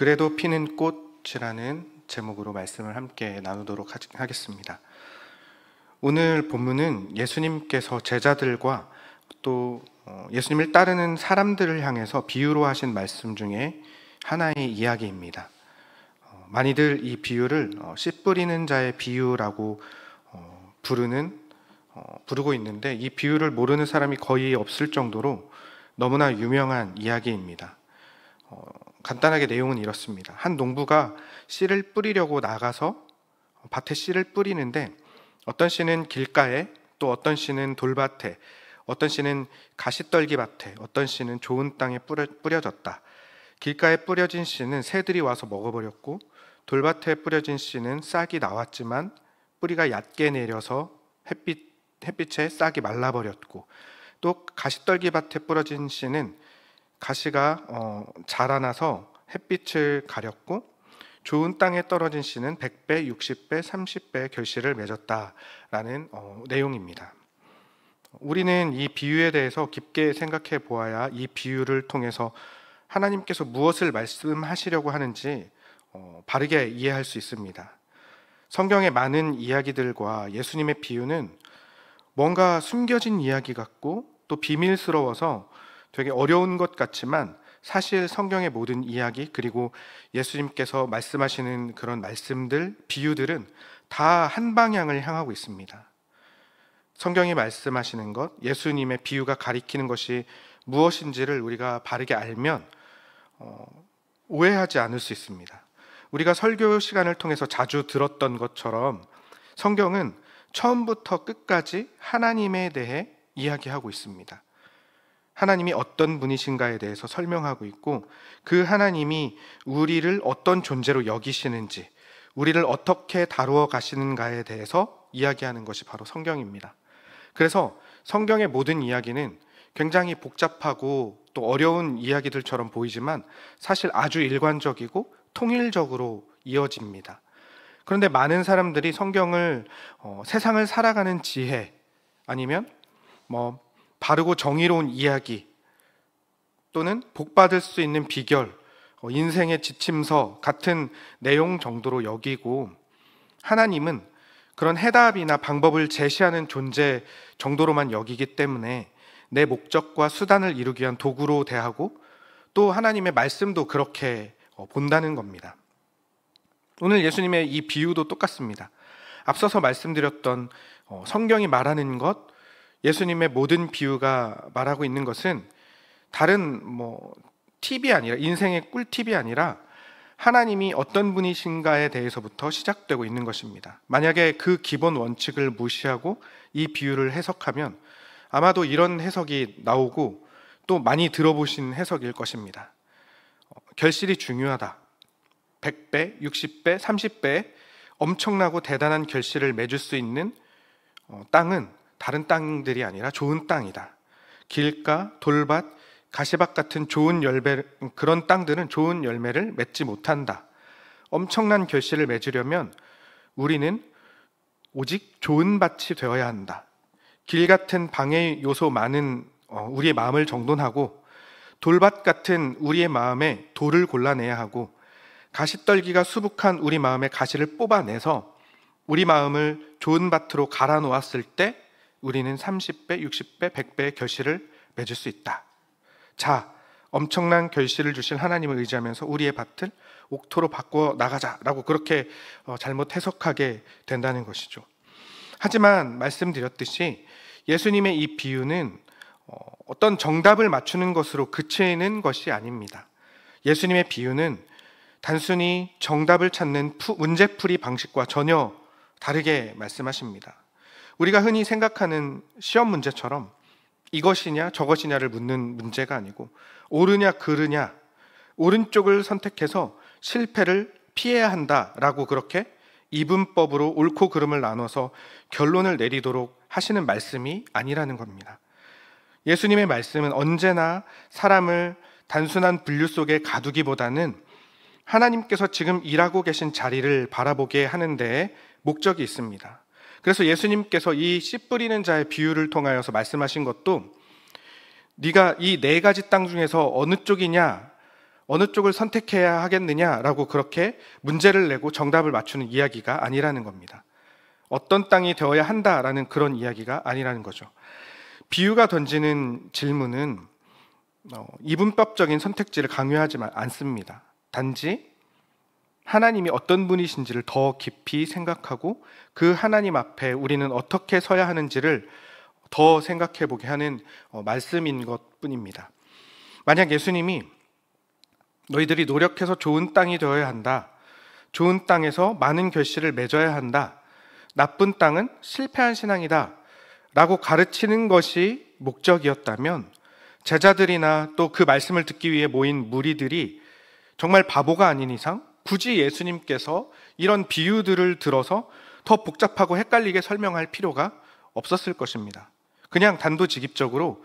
그래도 피는 꽃이라는 제목으로 말씀을 함께 나누도록 하겠습니다. 오늘 본문은 예수님께서 제자들과 또 예수님을 따르는 사람들을 향해서 비유로 하신 말씀 중에 하나의 이야기입니다. 많이들 이 비유를 씨 뿌리는 자의 비유라고 부르고 있는데, 이 비유를 모르는 사람이 거의 없을 정도로 너무나 유명한 이야기입니다. 간단하게 내용은 이렇습니다. 한 농부가 씨를 뿌리려고 나가서 밭에 씨를 뿌리는데, 어떤 씨는 길가에, 또 어떤 씨는 돌밭에, 어떤 씨는 가시떨기밭에, 어떤 씨는 좋은 땅에 뿌려졌다. 길가에 뿌려진 씨는 새들이 와서 먹어버렸고, 돌밭에 뿌려진 씨는 싹이 나왔지만 뿌리가 얕게 내려서 햇빛에 싹이 말라버렸고, 또 가시떨기밭에 뿌려진 씨는 가시가 자라나서 햇빛을 가렸고, 좋은 땅에 떨어진 씨는 100배, 60배, 30배 결실을 맺었다라는 내용입니다. 우리는 이 비유에 대해서 깊게 생각해 보아야 이 비유를 통해서 하나님께서 무엇을 말씀하시려고 하는지 바르게 이해할 수 있습니다. 성경의 많은 이야기들과 예수님의 비유는 뭔가 숨겨진 이야기 같고 또 비밀스러워서 되게 어려운 것 같지만, 사실 성경의 모든 이야기, 그리고 예수님께서 말씀하시는 그런 말씀들, 비유들은 다 한 방향을 향하고 있습니다. 성경이 말씀하시는 것, 예수님의 비유가 가리키는 것이 무엇인지를 우리가 바르게 알면 오해하지 않을 수 있습니다. 우리가 설교 시간을 통해서 자주 들었던 것처럼 성경은 처음부터 끝까지 하나님에 대해 이야기하고 있습니다. 하나님이 어떤 분이신가에 대해서 설명하고 있고, 그 하나님이 우리를 어떤 존재로 여기시는지, 우리를 어떻게 다루어 가시는가에 대해서 이야기하는 것이 바로 성경입니다. 그래서 성경의 모든 이야기는 굉장히 복잡하고 또 어려운 이야기들처럼 보이지만 사실 아주 일관적이고 통일적으로 이어집니다. 그런데 많은 사람들이 성경을 세상을 살아가는 지혜, 아니면 바르고 정의로운 이야기, 또는 복받을 수 있는 비결, 인생의 지침서 같은 내용 정도로 여기고, 하나님은 그런 해답이나 방법을 제시하는 존재 정도로만 여기기 때문에 내 목적과 수단을 이루기 위한 도구로 대하고, 또 하나님의 말씀도 그렇게 본다는 겁니다. 오늘 예수님의 이 비유도 똑같습니다. 앞서서 말씀드렸던 성경이 말하는 것, 예수님의 모든 비유가 말하고 있는 것은 다른 팁이 아니라, 인생의 꿀팁이 아니라 하나님이 어떤 분이신가에 대해서부터 시작되고 있는 것입니다. 만약에 그 기본 원칙을 무시하고 이 비유를 해석하면 아마도 이런 해석이 나오고, 또 많이 들어보신 해석일 것입니다. 결실이 중요하다. 100배, 60배, 30배 엄청나고 대단한 결실을 맺을 수 있는 땅은 다른 땅들이 아니라 좋은 땅이다. 길가, 돌밭, 가시밭 같은 그런 땅들은 좋은 열매를 맺지 못한다. 엄청난 결실을 맺으려면 우리는 오직 좋은 밭이 되어야 한다. 길 같은 방해 요소 많은 우리의 마음을 정돈하고, 돌밭 같은 우리의 마음에 돌을 골라내야 하고, 가시떨기가 수북한 우리 마음의 가시를 뽑아내서 우리 마음을 좋은 밭으로 갈아 놓았을 때 우리는 30배, 60배, 100배의 결실을 맺을 수 있다. 자, 엄청난 결실을 주실 하나님을 의지하면서 우리의 밭을 옥토로 바꿔 나가자라고 그렇게 잘못 해석하게 된다는 것이죠. 하지만 말씀드렸듯이 예수님의 이 비유는 어떤 정답을 맞추는 것으로 그치는 것이 아닙니다. 예수님의 비유는 단순히 정답을 찾는 문제풀이 방식과 전혀 다르게 말씀하십니다. 우리가 흔히 생각하는 시험 문제처럼 이것이냐 저것이냐를 묻는 문제가 아니고, 옳으냐 그르냐, 오른쪽을 선택해서 실패를 피해야 한다라고 그렇게 이분법으로 옳고 그름을 나눠서 결론을 내리도록 하시는 말씀이 아니라는 겁니다. 예수님의 말씀은 언제나 사람을 단순한 분류 속에 가두기보다는 하나님께서 지금 일하고 계신 자리를 바라보게 하는 데에 목적이 있습니다. 그래서 예수님께서 이 씨 뿌리는 자의 비유를 통하여서 말씀하신 것도, 네가 이 네 가지 땅 중에서 어느 쪽이냐, 어느 쪽을 선택해야 하겠느냐라고 그렇게 문제를 내고 정답을 맞추는 이야기가 아니라는 겁니다. 어떤 땅이 되어야 한다라는 그런 이야기가 아니라는 거죠. 비유가 던지는 질문은 이분법적인 선택지를 강요하지 않습니다. 단지 하나님이 어떤 분이신지를 더 깊이 생각하고 그 하나님 앞에 우리는 어떻게 서야 하는지를 더 생각해 보게 하는 말씀인 것 뿐입니다. 만약 예수님이 너희들이 노력해서 좋은 땅이 되어야 한다, 좋은 땅에서 많은 결실을 맺어야 한다, 나쁜 땅은 실패한 신앙이다 라고 가르치는 것이 목적이었다면 제자들이나 또 그 말씀을 듣기 위해 모인 무리들이 정말 바보가 아닌 이상 굳이 예수님께서 이런 비유들을 들어서 더 복잡하고 헷갈리게 설명할 필요가 없었을 것입니다. 그냥 단도직입적으로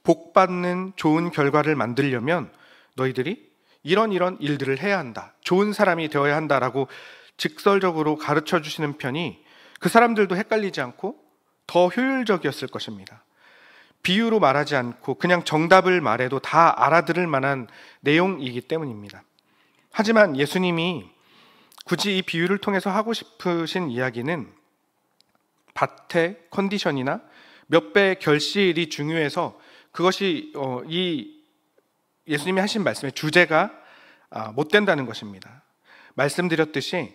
복받는 좋은 결과를 만들려면 너희들이 이런 일들을 해야 한다, 좋은 사람이 되어야 한다라고 직설적으로 가르쳐 주시는 편이 그 사람들도 헷갈리지 않고 더 효율적이었을 것입니다. 비유로 말하지 않고 그냥 정답을 말해도 다 알아들을 만한 내용이기 때문입니다. 하지만 예수님이 굳이 이 비유를 통해서 하고 싶으신 이야기는 밭의 컨디션이나 몇 배의 결실이 중요해서 그것이 이 예수님이 하신 말씀의 주제가 못 된다는 것입니다. 말씀드렸듯이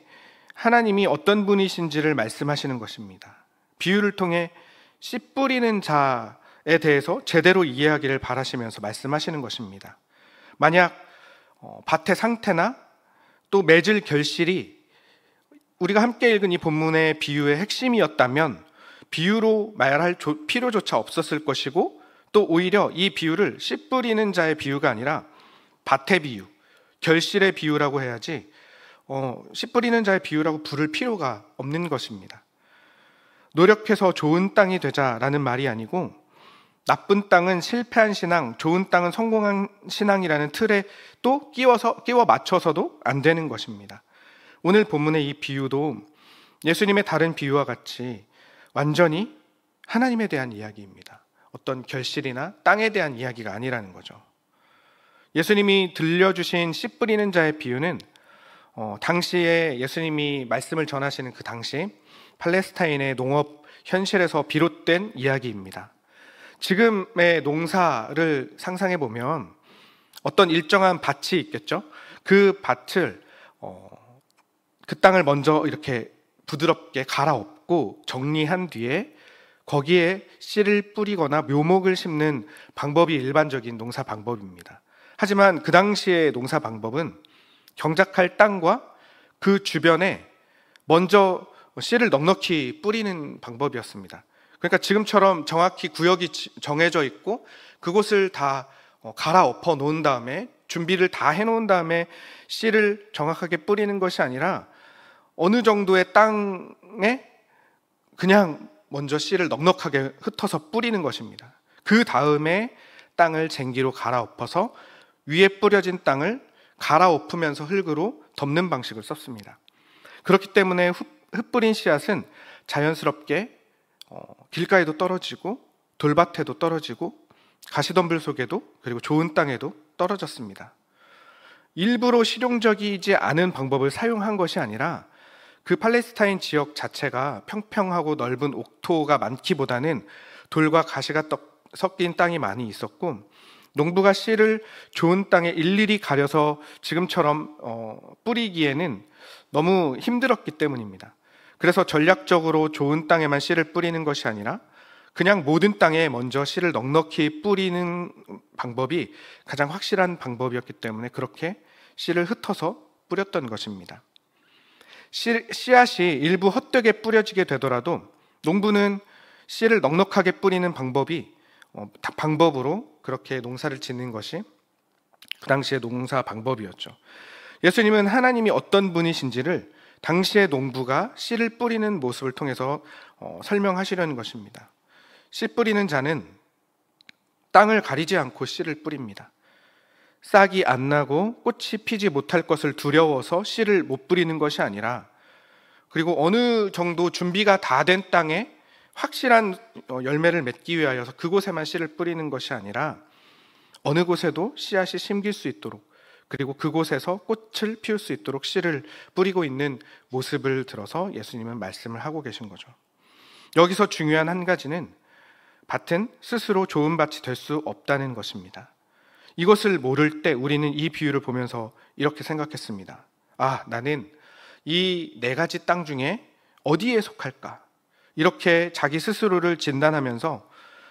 하나님이 어떤 분이신지를 말씀하시는 것입니다. 비유를 통해 씨 뿌리는 자에 대해서 제대로 이해하기를 바라시면서 말씀하시는 것입니다. 만약 밭의 상태나 또 맺을 결실이 우리가 함께 읽은 이 본문의 비유의 핵심이었다면 비유로 말할 필요조차 없었을 것이고, 또 오히려 이 비유를 씨 뿌리는 자의 비유가 아니라 밭의 비유, 결실의 비유라고 해야지 씨 뿌리는 자의 비유라고 부를 필요가 없는 것입니다. 노력해서 좋은 땅이 되자라는 말이 아니고 나쁜 땅은 실패한 신앙, 좋은 땅은 성공한 신앙이라는 틀에 또 끼워 맞춰서도 안 되는 것입니다. 오늘 본문의 이 비유도 예수님의 다른 비유와 같이 완전히 하나님에 대한 이야기입니다. 어떤 결실이나 땅에 대한 이야기가 아니라는 거죠. 예수님이 들려주신 씨 뿌리는 자의 비유는 당시에 예수님이 말씀을 전하시는 그 당시 팔레스타인의 농업 현실에서 비롯된 이야기입니다. 지금의 농사를 상상해 보면 어떤 일정한 밭이 있겠죠. 그 밭을 그 땅을 먼저 이렇게 부드럽게 갈아엎고 정리한 뒤에 거기에 씨를 뿌리거나 묘목을 심는 방법이 일반적인 농사 방법입니다. 하지만 그 당시의 농사 방법은 경작할 땅과 그 주변에 먼저 씨를 넉넉히 뿌리는 방법이었습니다. 그러니까 지금처럼 정확히 구역이 정해져 있고 그곳을 다 갈아엎어 놓은 다음에 준비를 다 해놓은 다음에 씨를 정확하게 뿌리는 것이 아니라 어느 정도의 땅에 그냥 먼저 씨를 넉넉하게 흩어서 뿌리는 것입니다. 그 다음에 땅을 쟁기로 갈아엎어서 위에 뿌려진 땅을 갈아엎으면서 흙으로 덮는 방식을 썼습니다. 그렇기 때문에 흩뿌린 씨앗은 자연스럽게 길가에도 떨어지고 돌밭에도 떨어지고 가시덤불 속에도 그리고 좋은 땅에도 떨어졌습니다. 일부러 실용적이지 않은 방법을 사용한 것이 아니라 그 팔레스타인 지역 자체가 평평하고 넓은 옥토가 많기보다는 돌과 가시가 섞인 땅이 많이 있었고 농부가 씨를 좋은 땅에 일일이 가려서 지금처럼 뿌리기에는 너무 힘들었기 때문입니다. 그래서 전략적으로 좋은 땅에만 씨를 뿌리는 것이 아니라 그냥 모든 땅에 먼저 씨를 넉넉히 뿌리는 방법이 가장 확실한 방법이었기 때문에 그렇게 씨를 흩어서 뿌렸던 것입니다. 씨앗이 일부 헛되게 뿌려지게 되더라도 농부는 씨를 넉넉하게 뿌리는 방법으로 그렇게 농사를 짓는 것이 그 당시의 농사 방법이었죠. 예수님은 하나님이 어떤 분이신지를 당시의 농부가 씨를 뿌리는 모습을 통해서 설명하시려는 것입니다. 씨 뿌리는 자는 땅을 가리지 않고 씨를 뿌립니다. 싹이 안 나고 꽃이 피지 못할 것을 두려워서 씨를 못 뿌리는 것이 아니라, 그리고 어느 정도 준비가 다 된 땅에 확실한 열매를 맺기 위하여서 그곳에만 씨를 뿌리는 것이 아니라 어느 곳에도 씨앗이 심길 수 있도록 그리고 그곳에서 꽃을 피울 수 있도록 씨를 뿌리고 있는 모습을 들어서 예수님은 말씀을 하고 계신 거죠. 여기서 중요한 한 가지는 밭은 스스로 좋은 밭이 될 수 없다는 것입니다. 이것을 모를 때 우리는 이 비유를 보면서 이렇게 생각했습니다. 아, 나는 이 네 가지 땅 중에 어디에 속할까? 이렇게 자기 스스로를 진단하면서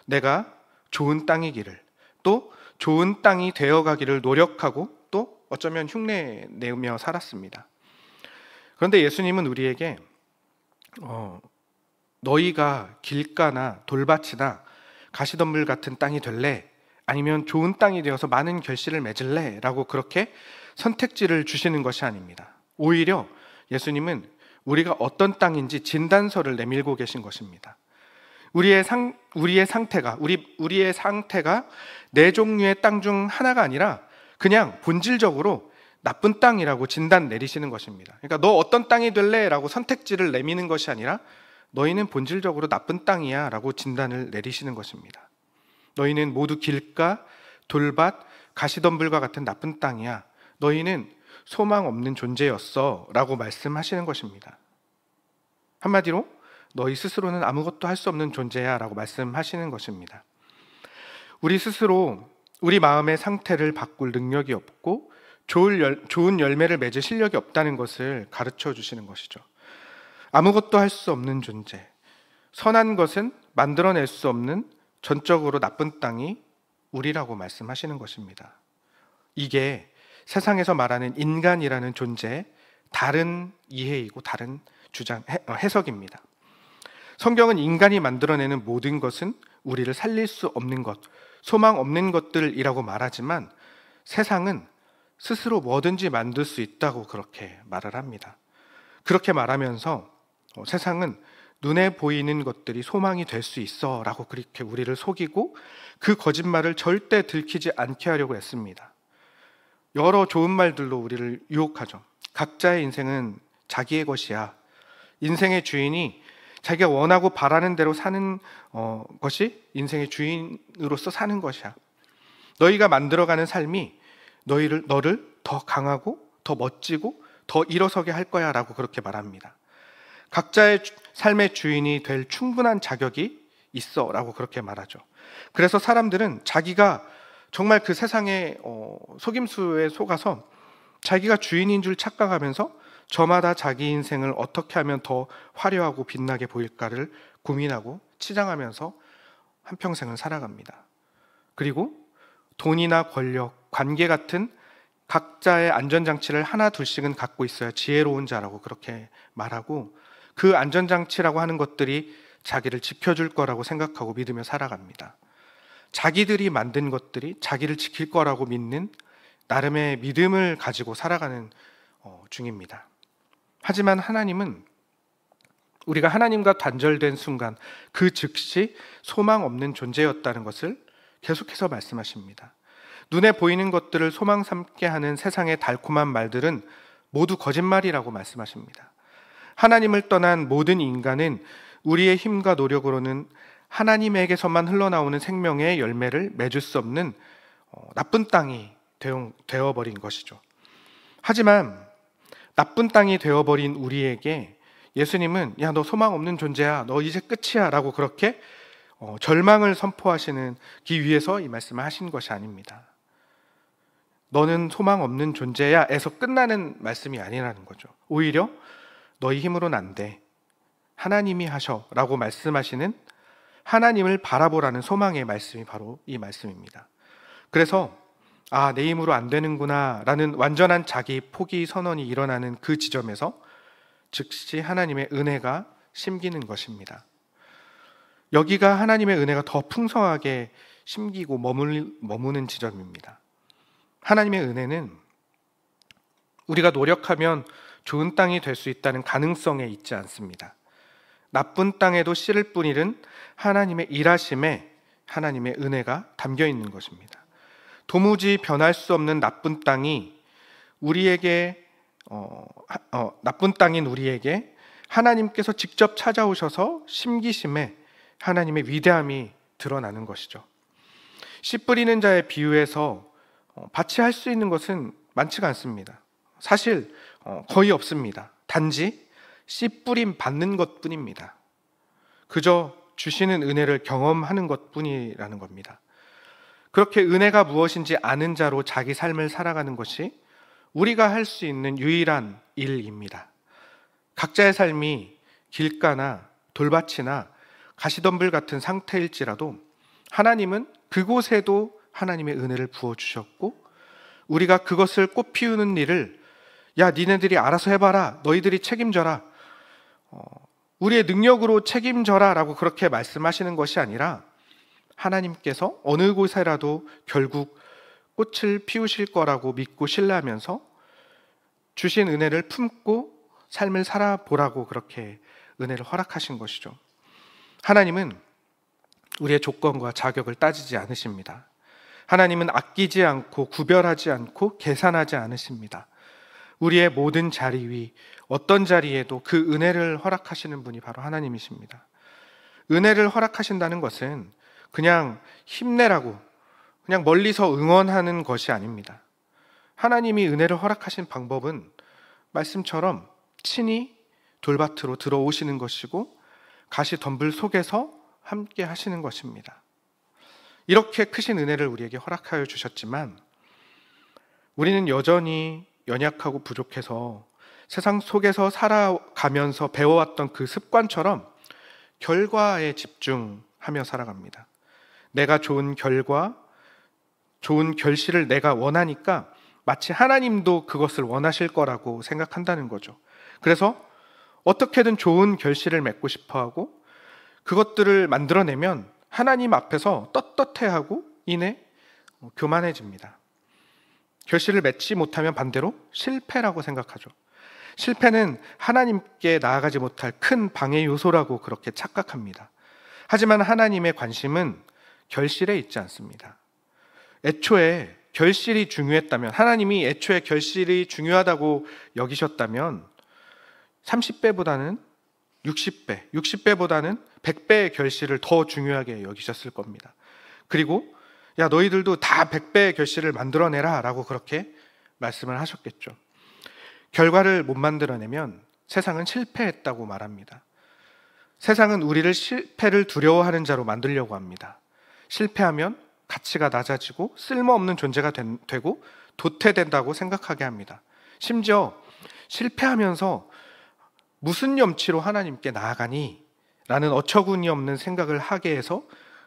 내가 좋은 땅이기를, 또 좋은 땅이 되어가기를 노력하고 또 어쩌면 흉내 내며 살았습니다. 그런데 예수님은 우리에게 너희가 길가나 돌밭이나 가시덤불 같은 땅이 될래? 아니면 좋은 땅이 되어서 많은 결실을 맺을래? 라고 그렇게 선택지를 주시는 것이 아닙니다. 오히려 예수님은 우리가 어떤 땅인지 진단서를 내밀고 계신 것입니다. 우리의 상태가 네 종류의 땅 중 하나가 아니라 그냥 본질적으로 나쁜 땅이라고 진단 내리시는 것입니다. 그러니까 너 어떤 땅이 될래? 라고 선택지를 내미는 것이 아니라 너희는 본질적으로 나쁜 땅이야 라고 진단을 내리시는 것입니다. 너희는 모두 길가, 돌밭, 가시덤불과 같은 나쁜 땅이야. 너희는 소망 없는 존재였어 라고 말씀하시는 것입니다. 한마디로 너희 스스로는 아무것도 할 수 없는 존재야 라고 말씀하시는 것입니다. 우리 스스로 우리 마음의 상태를 바꿀 능력이 없고 좋은 열매를 맺을 실력이 없다는 것을 가르쳐 주시는 것이죠. 아무것도 할 수 없는 존재, 선한 것은 만들어낼 수 없는 전적으로 나쁜 땅이 우리라고 말씀하시는 것입니다. 이게 세상에서 말하는 인간이라는 존재의 다른 이해이고 다른 해석입니다. 성경은 인간이 만들어내는 모든 것은 우리를 살릴 수 없는 것, 소망 없는 것들이라고 말하지만 세상은 스스로 뭐든지 만들 수 있다고 그렇게 말을 합니다. 그렇게 말하면서 세상은 눈에 보이는 것들이 소망이 될 수 있어 라고 그렇게 우리를 속이고 그 거짓말을 절대 들키지 않게 하려고 했습니다. 여러 좋은 말들로 우리를 유혹하죠. 각자의 인생은 자기의 것이야. 인생의 주인이 자기가 원하고 바라는 대로 사는 것이 인생의 주인으로서 사는 것이야. 너희가 만들어가는 삶이 너를 더 강하고 더 멋지고 더 일어서게 할 거야 라고 그렇게 말합니다. 각자의 삶의 주인이 될 충분한 자격이 있어 라고 그렇게 말하죠. 그래서 사람들은 자기가 정말 그 세상의 속임수에 속아서 자기가 주인인 줄 착각하면서 저마다 자기 인생을 어떻게 하면 더 화려하고 빛나게 보일까를 고민하고 치장하면서 한평생을 살아갑니다. 그리고 돈이나 권력, 관계 같은 각자의 안전장치를 하나 둘씩은 갖고 있어야 지혜로운 자라고 그렇게 말하고 그 안전장치라고 하는 것들이 자기를 지켜줄 거라고 생각하고 믿으며 살아갑니다. 자기들이 만든 것들이 자기를 지킬 거라고 믿는 나름의 믿음을 가지고 살아가는 중입니다. 하지만 하나님은 우리가 하나님과 단절된 순간 그 즉시 소망 없는 존재였다는 것을 계속해서 말씀하십니다. 눈에 보이는 것들을 소망 삼게 하는 세상의 달콤한 말들은 모두 거짓말이라고 말씀하십니다. 하나님을 떠난 모든 인간은 우리의 힘과 노력으로는 하나님에게서만 흘러나오는 생명의 열매를 맺을 수 없는 나쁜 땅이 되어버린 것이죠. 하지만 나쁜 땅이 되어버린 우리에게 예수님은 야, 너 소망 없는 존재야, 너 이제 끝이야 라고 그렇게 절망을 선포하시기 위해서 이 말씀을 하신 것이 아닙니다. 너는 소망 없는 존재야 에서 끝나는 말씀이 아니라는 거죠. 오히려 너희 힘으로는 안 돼, 하나님이 하셔 라고 말씀하시는 하나님을 바라보라는 소망의 말씀이 바로 이 말씀입니다. 그래서 내 힘으로 안 되는구나 라는 완전한 자기 포기 선언이 일어나는 그 지점에서 즉시 하나님의 은혜가 심기는 것입니다. 여기가 하나님의 은혜가 더 풍성하게 심기고 머무는 지점입니다. 하나님의 은혜는 우리가 노력하면 좋은 땅이 될 수 있다는 가능성에 있지 않습니다. 나쁜 땅에도 씨를 뿌리는 하나님의 일하심에 하나님의 은혜가 담겨 있는 것입니다. 도무지 변할 수 없는 나쁜 땅이 나쁜 땅인 우리에게 하나님께서 직접 찾아오셔서 심기심에 하나님의 위대함이 드러나는 것이죠. 씨 뿌리는 자의 비유에서 밭이 할 수 있는 것은 많지가 않습니다. 사실 거의 없습니다. 단지 씨 뿌림 받는 것뿐입니다. 그저 주시는 은혜를 경험하는 것뿐이라는 겁니다. 그렇게 은혜가 무엇인지 아는 자로 자기 삶을 살아가는 것이 우리가 할 수 있는 유일한 일입니다. 각자의 삶이 길가나 돌밭이나 가시덤불 같은 상태일지라도 하나님은 그곳에도 하나님의 은혜를 부어주셨고, 우리가 그것을 꽃 피우는 일을 야 니네들이 알아서 해봐라, 너희들이 책임져라, 우리의 능력으로 책임져라 라고 그렇게 말씀하시는 것이 아니라 하나님께서 어느 곳에라도 결국 꽃을 피우실 거라고 믿고 신뢰하면서 주신 은혜를 품고 삶을 살아보라고 그렇게 은혜를 허락하신 것이죠. 하나님은 우리의 조건과 자격을 따지지 않으십니다. 하나님은 아끼지 않고 구별하지 않고 계산하지 않으십니다. 우리의 모든 자리 위 어떤 자리에도 그 은혜를 허락하시는 분이 바로 하나님이십니다. 은혜를 허락하신다는 것은 그냥 힘내라고 그냥 멀리서 응원하는 것이 아닙니다. 하나님이 은혜를 허락하신 방법은 말씀처럼 친히 돌밭으로 들어오시는 것이고 가시덤불 속에서 함께 하시는 것입니다. 이렇게 크신 은혜를 우리에게 허락하여 주셨지만 우리는 여전히 연약하고 부족해서 세상 속에서 살아가면서 배워왔던 그 습관처럼 결과에 집중하며 살아갑니다. 내가 좋은 결과, 좋은 결실을 내가 원하니까 마치 하나님도 그것을 원하실 거라고 생각한다는 거죠. 그래서 어떻게든 좋은 결실을 맺고 싶어하고 그것들을 만들어내면 하나님 앞에서 떳떳해하고 이내 교만해집니다. 결실을 맺지 못하면 반대로 실패라고 생각하죠. 실패는 하나님께 나아가지 못할 큰 방해 요소라고 그렇게 착각합니다. 하지만 하나님의 관심은 결실에 있지 않습니다. 애초에 결실이 중요했다면, 하나님이 애초에 결실이 중요하다고 여기셨다면 30배보다는 60배, 60배보다는 100배의 결실을 더 중요하게 여기셨을 겁니다. 그리고 야 너희들도 다 100배의 결실을 만들어내라 라고 그렇게 말씀을 하셨겠죠. 결과를 못 만들어내면 세상은 실패했다고 말합니다. 세상은 우리를 실패를 두려워하는 자로 만들려고 합니다. 실패하면 가치가 낮아지고 쓸모없는 존재가 되고 도태된다고 생각하게 합니다. 심지어 실패하면서 무슨 염치로 하나님께 나아가니? 라는 어처구니 없는 생각을 하게 해서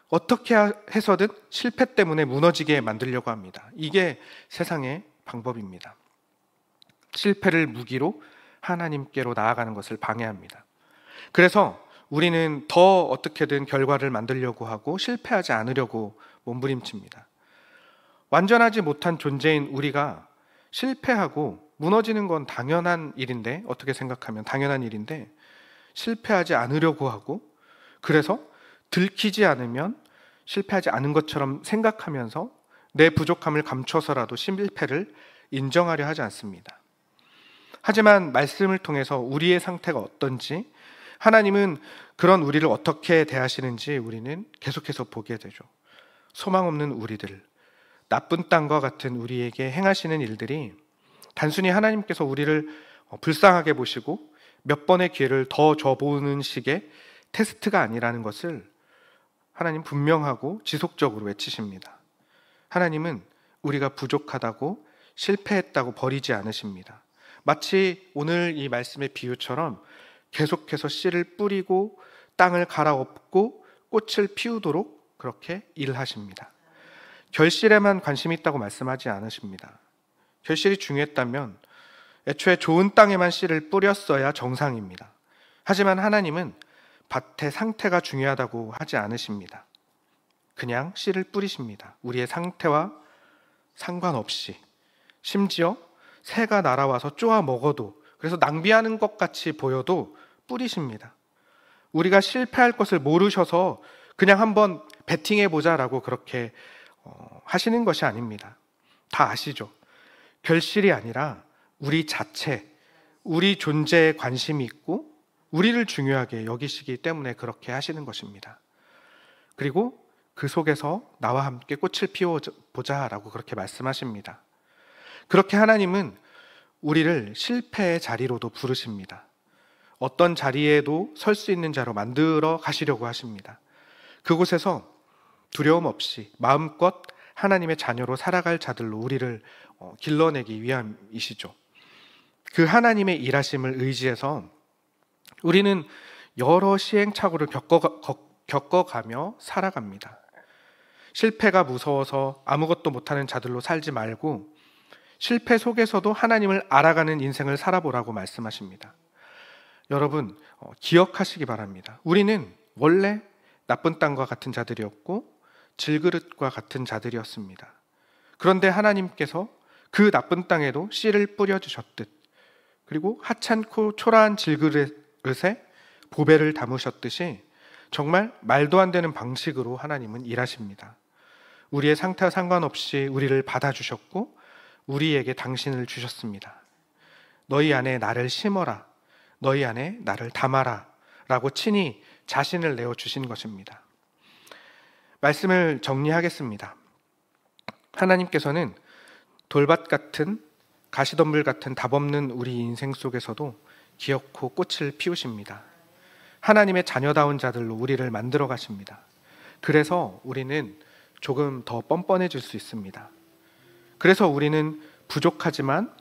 어떻게 해서든 실패 때문에 무너지게 만들려고 합니다. 이게 세상의 방법입니다. 실패를 무기로 하나님께로 나아가는 것을 방해합니다. 그래서 우리는 더 어떻게든 결과를 만들려고 하고 실패하지 않으려고 몸부림칩니다. 완전하지 못한 존재인 우리가 실패하고 무너지는 건 당연한 일인데, 어떻게 생각하면 당연한 일인데 실패하지 않으려고 하고, 그래서 들키지 않으면 실패하지 않은 것처럼 생각하면서 내 부족함을 감춰서라도 실패를 인정하려 하지 않습니다. 하지만 말씀을 통해서 우리의 상태가 어떤지, 하나님은 그런 우리를 어떻게 대하시는지 우리는 계속해서 보게 되죠. 소망 없는 우리들, 나쁜 땅과 같은 우리에게 행하시는 일들이 단순히 하나님께서 우리를 불쌍하게 보시고 몇 번의 기회를 더 줘보는 식의 테스트가 아니라는 것을 하나님 분명하고 지속적으로 외치십니다. 하나님은 우리가 부족하다고 실패했다고 버리지 않으십니다. 마치 오늘 이 말씀의 비유처럼 계속해서 씨를 뿌리고 땅을 갈아엎고 꽃을 피우도록 그렇게 일하십니다. 결실에만 관심이 있다고 말씀하지 않으십니다. 결실이 중요했다면 애초에 좋은 땅에만 씨를 뿌렸어야 정상입니다. 하지만 하나님은 밭의 상태가 중요하다고 하지 않으십니다. 그냥 씨를 뿌리십니다. 우리의 상태와 상관없이. 심지어 새가 날아와서 쪼아 먹어도, 그래서 낭비하는 것 같이 보여도 뿌리십니다. 우리가 실패할 것을 모르셔서 그냥 한번 베팅해보자라고 그렇게 하시는 것이 아닙니다. 다 아시죠? 결실이 아니라 우리 자체, 우리 존재에 관심이 있고 우리를 중요하게 여기시기 때문에 그렇게 하시는 것입니다. 그리고 그 속에서 나와 함께 꽃을 피워보자라고 그렇게 말씀하십니다. 그렇게 하나님은 우리를 실패의 자리로도 부르십니다. 어떤 자리에도 설 수 있는 자로 만들어 가시려고 하십니다. 그곳에서 두려움 없이 마음껏 하나님의 자녀로 살아갈 자들로 우리를 길러내기 위함이시죠. 그 하나님의 일하심을 의지해서 우리는 여러 시행착오를 겪어가며 살아갑니다. 실패가 무서워서 아무것도 못하는 자들로 살지 말고 실패 속에서도 하나님을 알아가는 인생을 살아보라고 말씀하십니다. 여러분, 기억하시기 바랍니다. 우리는 원래 나쁜 땅과 같은 자들이었고 질그릇과 같은 자들이었습니다. 그런데 하나님께서 그 나쁜 땅에도 씨를 뿌려주셨듯, 그리고 하찮고 초라한 질그릇에 보배를 담으셨듯이 정말 말도 안 되는 방식으로 하나님은 일하십니다. 우리의 상태와 상관없이 우리를 받아주셨고 우리에게 당신을 주셨습니다. 너희 안에 나를 심어라, 너희 안에 나를 담아라 라고 친히 자신을 내어주신 것입니다. 말씀을 정리하겠습니다. 하나님께서는 돌밭 같은, 가시덤불 같은 답없는 우리 인생 속에서도 기어코 꽃을 피우십니다. 하나님의 자녀다운 자들로 우리를 만들어 가십니다. 그래서 우리는 조금 더 뻔뻔해질 수 있습니다. 그래서 우리는 부족하지만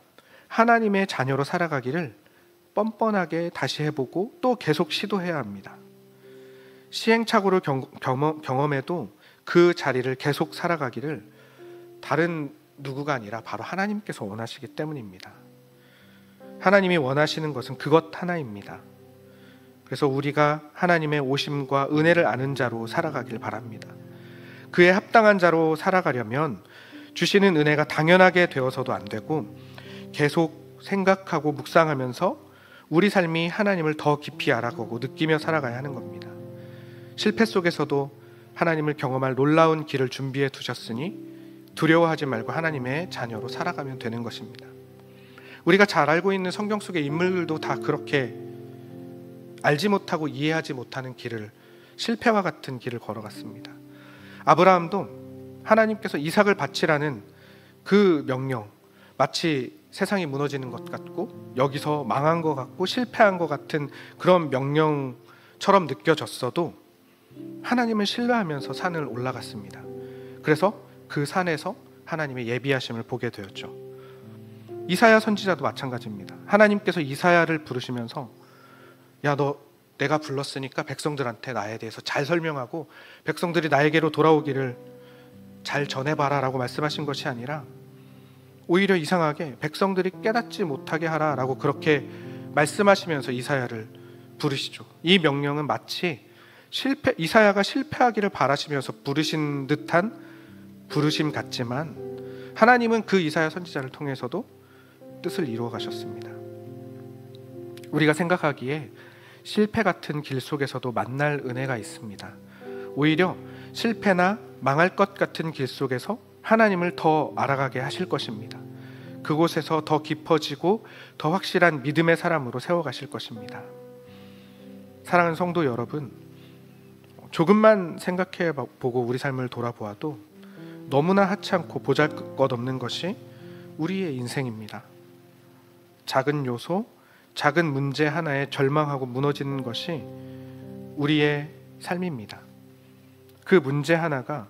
하나님의 자녀로 살아가기를 뻔뻔하게 다시 해보고 또 계속 시도해야 합니다. 시행착오를 경험해도 그 자리를 계속 살아가기를 다른 누구가 아니라 바로 하나님께서 원하시기 때문입니다. 하나님이 원하시는 것은 그것 하나입니다. 그래서 우리가 하나님의 오심과 은혜를 아는 자로 살아가길 바랍니다. 그에 합당한 자로 살아가려면 주시는 은혜가 당연하게 되어서도 안 되고 계속 생각하고 묵상하면서 우리 삶이 하나님을 더 깊이 알아가고 느끼며 살아가야 하는 겁니다. 실패 속에서도 하나님을 경험할 놀라운 길을 준비해 두셨으니 두려워하지 말고 하나님의 자녀로 살아가면 되는 것입니다. 우리가 잘 알고 있는 성경 속의 인물들도 다 그렇게 알지 못하고 이해하지 못하는 길을, 실패와 같은 길을 걸어갔습니다. 아브라함도 하나님께서 이삭을 바치라는 그 명령, 마치 세상이 무너지는 것 같고 여기서 망한 것 같고 실패한 것 같은 그런 명령처럼 느껴졌어도 하나님을 신뢰하면서 산을 올라갔습니다. 그래서 그 산에서 하나님의 예비하심을 보게 되었죠. 이사야 선지자도 마찬가지입니다. 하나님께서 이사야를 부르시면서 야, 너 내가 불렀으니까 백성들한테 나에 대해서 잘 설명하고 백성들이 나에게로 돌아오기를 잘 전해봐라 라고 말씀하신 것이 아니라 오히려 이상하게 백성들이 깨닫지 못하게 하라 라고 그렇게 말씀하시면서 이사야를 부르시죠. 이 명령은 마치 이사야가 실패하기를 바라시면서 부르신 듯한 부르심 같지만 하나님은 그 이사야 선지자를 통해서도 뜻을 이루어 가셨습니다. 우리가 생각하기에 실패 같은 길 속에서도 만날 은혜가 있습니다. 오히려 실패나 망할 것 같은 길 속에서 하나님을 더 알아가게 하실 것입니다. 그곳에서 더 깊어지고 더 확실한 믿음의 사람으로 세워가실 것입니다. 사랑하는 성도 여러분, 조금만 생각해 보고 우리 삶을 돌아보아도 너무나 하찮고 보잘것없는 것이 우리의 인생입니다. 작은 요소, 작은 문제 하나에 절망하고 무너지는 것이 우리의 삶입니다. 그 문제 하나가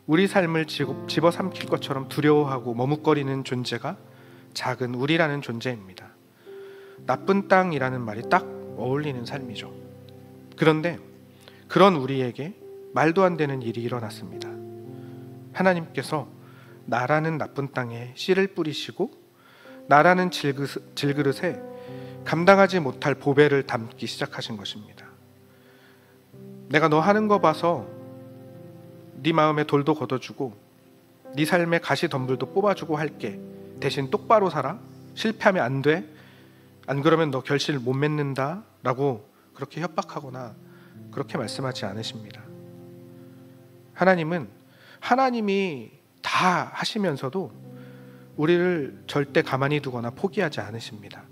우리 삶을 집어삼킬 것처럼 두려워하고 머뭇거리는 존재가 작은 우리라는 존재입니다. 나쁜 땅이라는 말이 딱 어울리는 삶이죠. 그런데 그런 우리에게 말도 안 되는 일이 일어났습니다. 하나님께서 나라는 나쁜 땅에 씨를 뿌리시고 나라는 질그릇에 감당하지 못할 보배를 담기 시작하신 것입니다. 내가 너 하는 거 봐서 네 마음에 돌도 걷어주고 네 삶에 가시덤불도 뽑아주고 할게. 대신 똑바로 살아. 실패하면 안 돼. 안 그러면 너 결실 못 맺는다 라고 그렇게 협박하거나 그렇게 말씀하지 않으십니다. 하나님은 하나님이 다 하시면서도 우리를 절대 가만히 두거나 포기하지 않으십니다.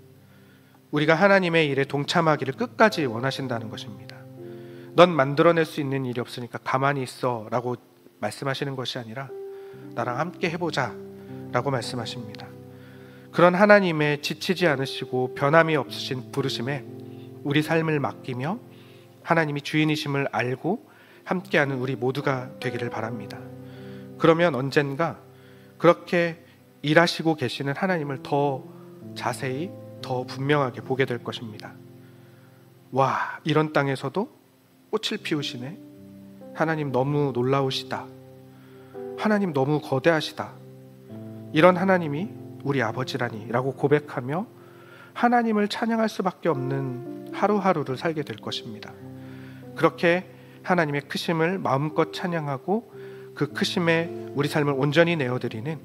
우리가 하나님의 일에 동참하기를 끝까지 원하신다는 것입니다. 넌 만들어낼 수 있는 일이 없으니까 가만히 있어 라고 말씀하시는 것이 아니라 나랑 함께 해보자 라고 말씀하십니다. 그런 하나님의 지치지 않으시고 변함이 없으신 부르심에 우리 삶을 맡기며 하나님이 주인이심을 알고 함께하는 우리 모두가 되기를 바랍니다. 그러면 언젠가 그렇게 일하시고 계시는 하나님을 더 자세히, 더 분명하게 보게 될 것입니다. 와, 이런 땅에서도 꽃을 피우시네. 하나님 너무 놀라우시다. 하나님 너무 거대하시다. 이런 하나님이 우리 아버지라니 라고 고백하며 하나님을 찬양할 수밖에 없는 하루하루를 살게 될 것입니다. 그렇게 하나님의 크심을 마음껏 찬양하고 그 크심에 우리 삶을 온전히 내어드리는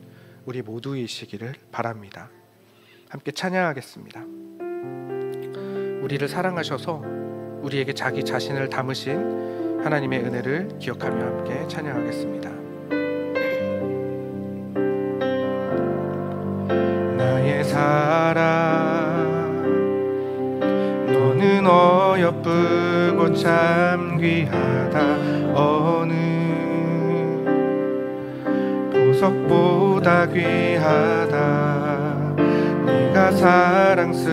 우리 모두이시기를 바랍니다. 함께 찬양하겠습니다. 우리를 사랑하셔서 우리에게 자기 자신을 담으신 하나님의 은혜를 기억하며 함께 찬양하겠습니다. 나의 사랑 너는 어여쁘고 참 귀하다. 어느 보석보다 귀하다. 네가 사랑스럽지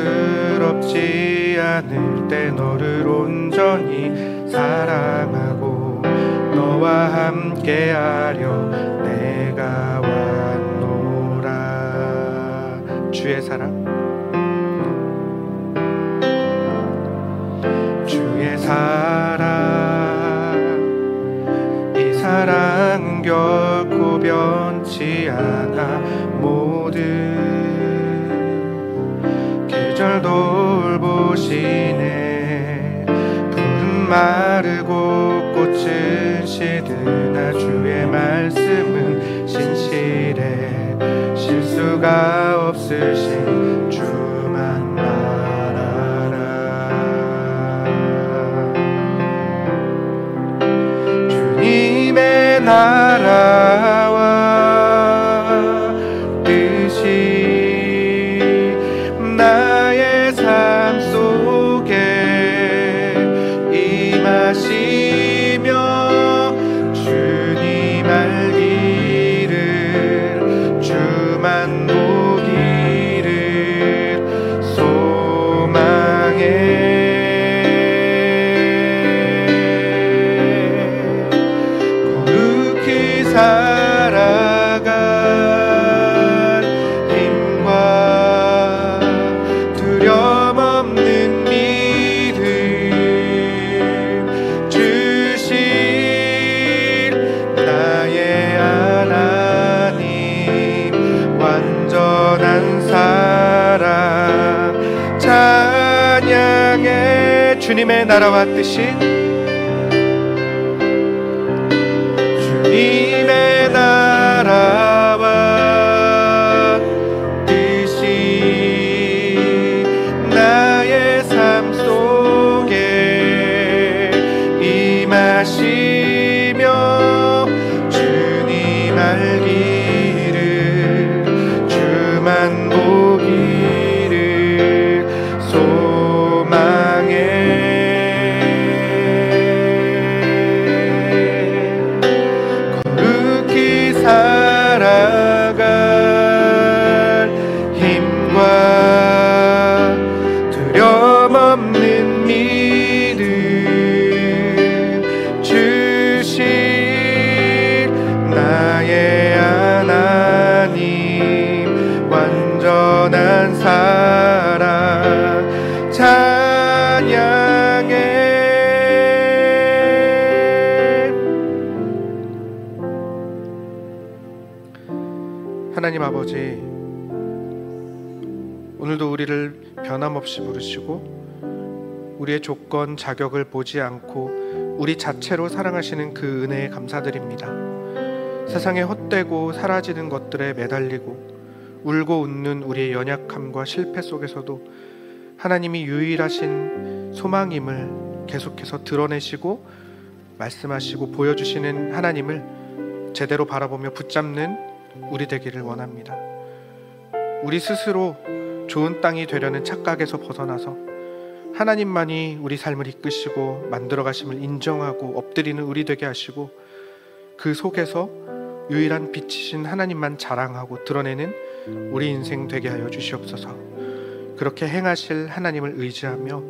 않을 때 너를 온전히 사랑하고 너와 함께하려 내가 왔노라. 주의 사랑, 주의 사랑, 이 사랑은 결코 변치 않아. 모든 계절 돌보시네. 푸른 마르고 꽃은 시드나 주의 말씀은 신실해. 실수가 없으신 주만 말하라. 주님의 나라와 뜻이 나의 삶 속에 임하시며 주님 알기를 주만 보기를 소망해. 거룩히 살아갈 힘과 두려움 없는 믿음 주실 나의 하나님. 완전한 사랑 찬양해. 주님의 나라와 뜻이, 주님의 나라와 뜻이 나의 삶 속에 임하시며 주님 알기를 주만 보기를 소망해. 거룩히 살아갈 힘과 두려움 없는 믿음 주실 나의 하나님. 완전한 사랑 찬양해. 하나님 아버지, 오늘도 우리를 변함없이 부르시고 우리의 조건, 자격을 보지 않고 우리 자체로 사랑하시는 그 은혜에 감사드립니다. 세상에 헛되고 사라지는 것들에 매달리고 울고 웃는 우리의 연약함과 실패 속에서도 하나님이 유일하신 소망임을 계속해서 드러내시고 말씀하시고 보여주시는 하나님을 제대로 바라보며 붙잡는 우리 되기를 원합니다. 우리 스스로 좋은 땅이 되려는 착각에서 벗어나서 하나님만이 우리 삶을 이끄시고 만들어 가심을 인정하고 엎드리는 우리 되게 하시고 그 속에서 유일한 빛이신 하나님만 자랑하고 드러내는 우리 인생 되게 하여 주시옵소서. 그렇게 행하실 하나님을 의지하며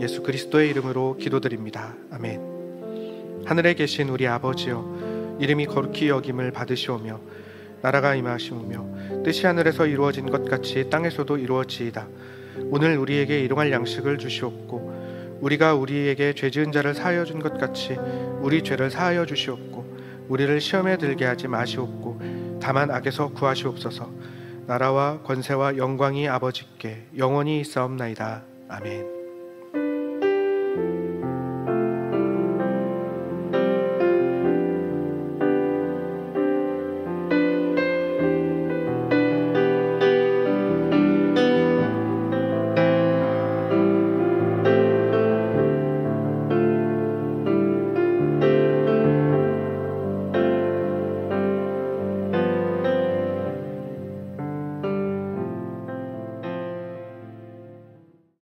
예수 그리스도의 이름으로 기도드립니다. 아멘. 하늘에 계신 우리 아버지여, 이름이 거룩히 여김을 받으시오며 나라가 임하시오며 뜻이 하늘에서 이루어진 것 같이 땅에서도 이루어지이다. 오늘 우리에게 일용할 양식을 주시옵고 우리가 우리에게 죄 지은 자를 사하여 준 것 같이 우리 죄를 사하여 주시옵고 우리를 시험에 들게 하지 마시옵고 다만 악에서 구하시옵소서. 나라와 권세와 영광이 아버지께 영원히 있사옵나이다. 아멘.